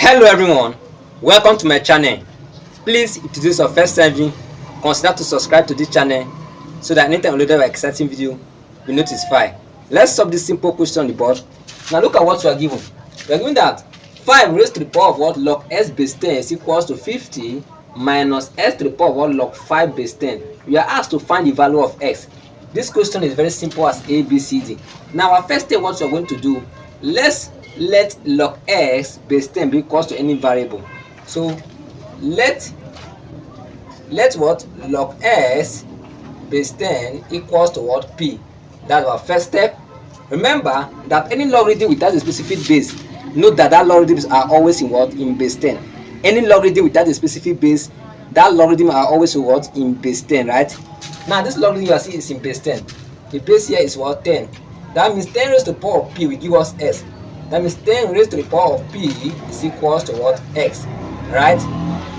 Hello everyone, welcome to my channel. Please, if this is your first time viewing, consider to subscribe to this channel so that anytime I upload an exciting video, you notify. Let's solve this simple question on the board. Now look at what we are given. We are given that 5 raised to the power of what log s base 10 is equals to 50 minus s to the power of what log 5 base 10. We are asked to find the value of x. This question is very simple as A, B, C, D. Now our first step, what we are going to do, let log x base 10 be equals to any variable. So let what log s base 10 equals to what p. That's our first step. Remember that any logarithm without a specific base, note that logarithms are always in what? In base 10. Any logarithm without a specific base, that logarithm are always in what? In base 10, right? Now this logarithm you are seeing is in base 10. The base here is what? 10. That means 10 raised to the power of p will give us s. That means 10 raised to the power of p is equals to what? X. Right?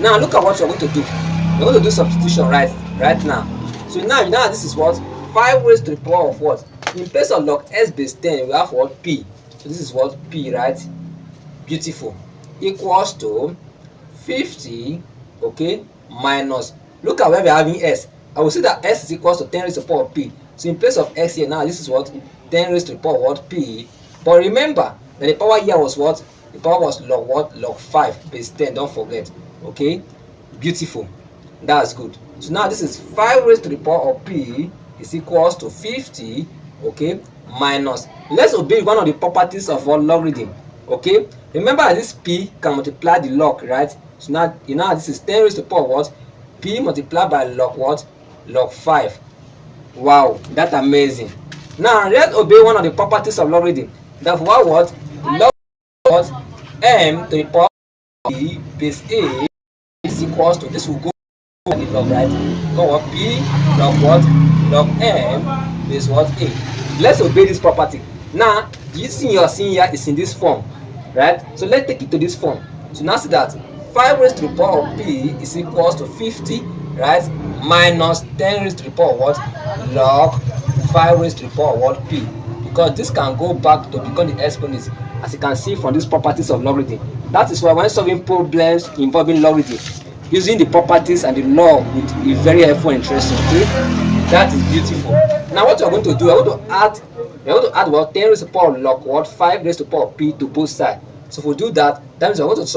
Now look at what you're going to do. You're going to do substitution right now. So now this is what? 5 raised to the power of what? In place of log s base 10, we have what? P. So this is what? P, right? Beautiful. Equals to 50, okay, minus. Look at where we're having s. I will say that s is equals to 10 raised to the power of p. So in place of x here, now this is what? 10 raised to the power of what? P. But remember that the power here was what? The power was log what? Log 5 base 10. Don't forget. Okay? Beautiful. That's good. So now this is 5 raised to the power of p is equals to 50, okay, minus. Let's obey one of the properties of what? Logarithm. Okay? Remember that this p can multiply the log, right? So now this is 10 raised to the power of what? P multiplied by log what? Log 5. Wow, that's amazing. Now let's obey one of the properties of logarithm. Therefore what? Log what? M to the power of p base a is equals to, this will go to the log, right? Go what? P log what? Log m base what? A. Let's obey this property. Now this thing you are seeing here is in this form, right? So let's take it to this form. So now see that 5 raised to the power of p is equals to 50, right? Minus 10 raised to the power of what? Log 5 raised to the power of what? P. Because this can go back to become the exponent, as you can see from these properties of logarithm. That is why when solving problems involving logarithm, using the properties and the law is very helpful and interesting. Okay, that is beautiful. Now what we are going to do, we are going to add what? 10 raised to the power of log what? 5 raised to the power of p to both sides. So if we do that, that means we are going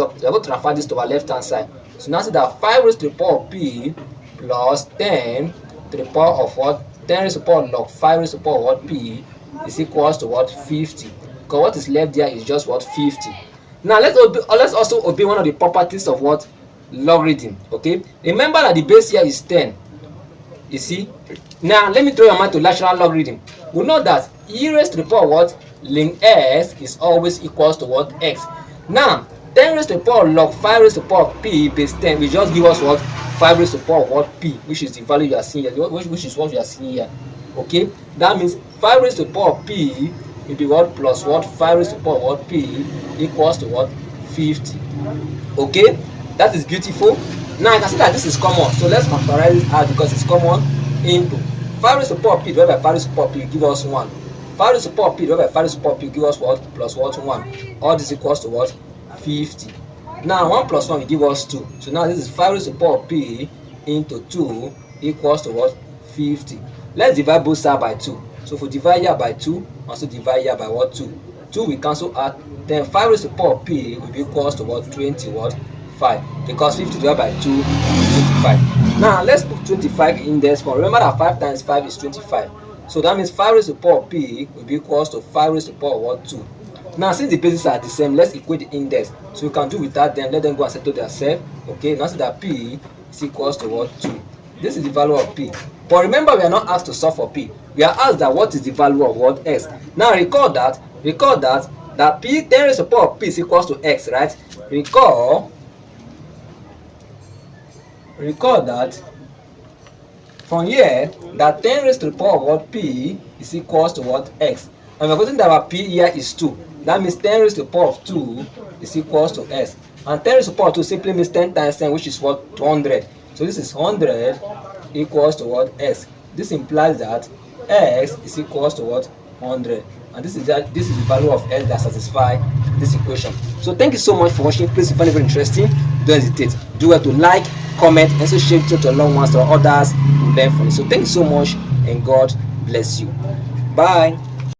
to transfer this to our left hand side. So now see that 5 raised to the power of p plus 10 to the power of what? 10 raised to the power of log 5 raised to the power of what? P is equals to what? 50. Because what is left there is just what? 50. Now let's also obey one of the properties of what? Logarithm. Okay, remember that the base here is 10. You see, now let me throw your mind to natural logarithm. We know that e raised to the power of what? Ln s is always equals to what? X. Now 10 raised to the power of log 5 raised to the power of p base 10 will just give us what? 5 raised to the power of what? P, which is the value you are seeing here, which is what you are seeing here. Okay, that means 5 raised to the power of p will be what? Plus what? 5 raised to the power of what? P equals to what? 50. Okay, that is beautiful. Now I can see that this is common, so let's factorize it out because it's common. Into 5 raised to the power of p divided by 5 raised to the power of p will give us 1. 5 raised to the power of p divided by 5 raised to the power of p will give us what? Plus what? 1. All this equals to what? 50. Now 1 plus 1 will give us 2. So now this is 5 raised to the power of p into 2 equals to what? 50. Let's divide both sides by 2. So if we divide here by 2, also divide here by what? 2. 2 we cancel out. Then 5 raised to the power of p will be equals to what? 20 what? 5. Because 50 divided by 2 is 25. Now let's put 25 in this form. Remember that 5 times 5 is 25. So that means 5 raised to the power of p will be equals to 5 raised to the power of what? 2. Now since the bases are the same, let's equate the index. So we can do without them, let them go and settle themselves. Okay, now see that p is equals to what? 2. This is the value of p. But remember, we are not asked to solve for p. We are asked that what is the value of what? X. Now recall that p 10 raised to the power of p is equals to x, right? Recall that from here that 10 raised to the power of what? P is equals to what? X. And we're going that our p here is 2. That means 10 raised to the power of 2 is equals to s. And 10 raised to the power of 2 simply means 10 times 10, which is what? 200. So this is 100 equals to what? S. This implies that x is equals to what? 100. And this is the value of s that satisfies this equation. So thank you so much for watching. Please, if you find it very interesting, don't hesitate. Do well to like, comment, and also share it to your loved ones or others who learn from it. So thank you so much, and God bless you. Bye.